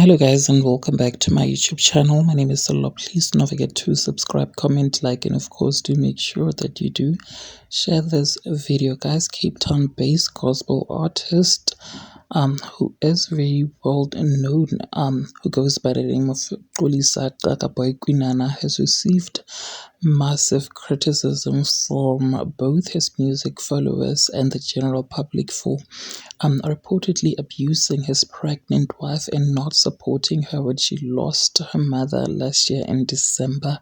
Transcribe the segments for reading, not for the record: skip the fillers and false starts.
Hello guys and welcome back to my YouTube channel. My name is Solo. Please don't forget to subscribe, comment, like, and of course do make sure that you do share this video. Guys, Cape Town based gospel artist who is very well known, who goes by the name of Xolisa Xakaboy Kwinana, has received massive criticism from both his music followers and the general public for reportedly abusing his pregnant wife and not supporting her when she lost her mother last year in December.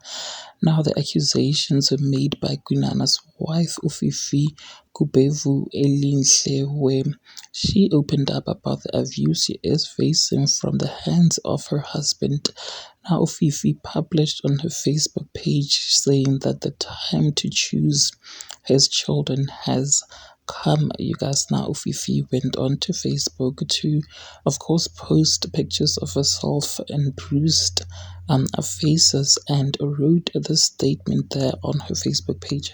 Now, the accusations were made by Kwinana's wife, Ufifi Kubevu Elinhle, where she opened up about the abuse she is facing from the hands of her husband. Now, Fifi published on her Facebook page saying that the time to choose his children has come. You guys, now Fifi went on to Facebook to, of course, post pictures of herself and bruised faces and wrote this statement there on her Facebook page.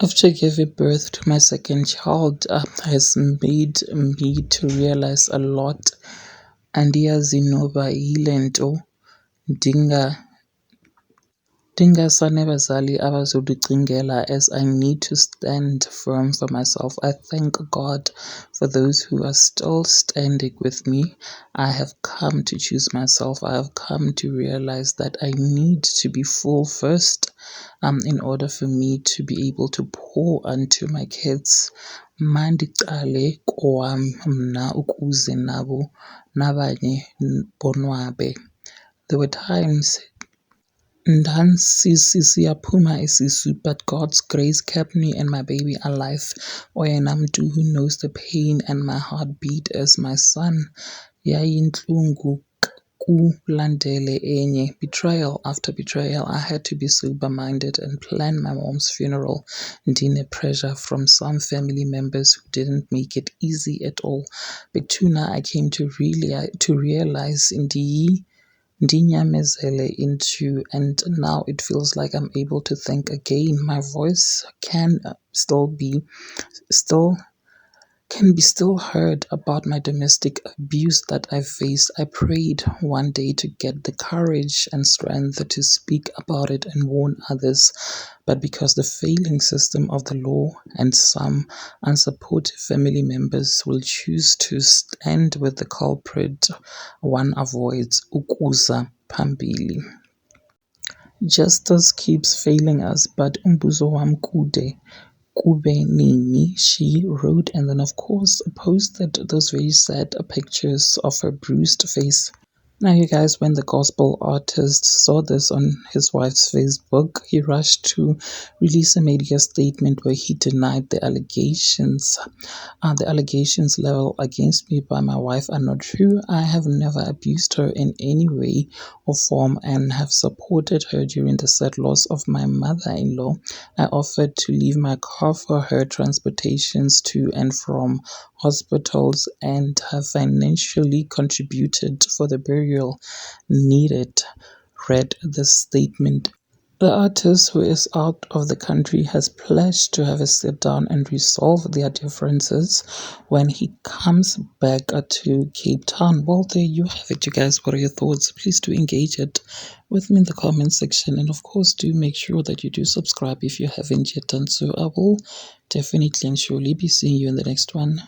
After giving birth to my second child, has made me to realize a lot. Andiyazi noba yile nto ndingasane bazali abazokucingela, as I need to stand firm for myself. I thank God for those who are still standing with me. I have come to choose myself. I have come to realize that I need to be full first in order for me to be able to pour unto my kids. Mandiqale kowam mna ukuze nabo nabanye bonwabe. There were times siyaphuma isisu, but God's grace kept me and my baby alive. Oyena mntu who knows the pain and my heartbeat as my son. Yayintlungu kulandele enye. Betrayal after betrayal. I had to be sober-minded and plan my mom's funeral. Ndine pressure from some family members who didn't make it easy at all. Betuna, I came to realize ndinyamezele into, and now it feels like I'm able to think again. My voice can be still heard about my domestic abuse that I faced. I prayed one day to get the courage and strength to speak about it and warn others, but because the failing system of the law and some unsupportive family members will choose to stand with the culprit, one avoids ukuza phambili. Justice keeps failing us, but umbuzo wam kude kube nini, she wrote, and then of course posted those very sad pictures of her bruised face. Now, you guys, when the gospel artist saw this on his wife's Facebook, he rushed to release a media statement where he denied the allegations. The allegations leveled against me by my wife are not true. I have never abused her in any way or form and have supported her during the sad loss of my mother-in-law. I offered to leave my car for her transportations to and from hospitals and have financially contributed for the burial needed, read the statement. The artist, who is out of the country, has pledged to have a sit down and resolve their differences when he comes back to Cape Town. Well, there you have it, you guys. What are your thoughts? Please do engage it with me in the comment section, and of course do make sure that you do subscribe if you haven't yet done so. I will definitely and surely be seeing you in the next one.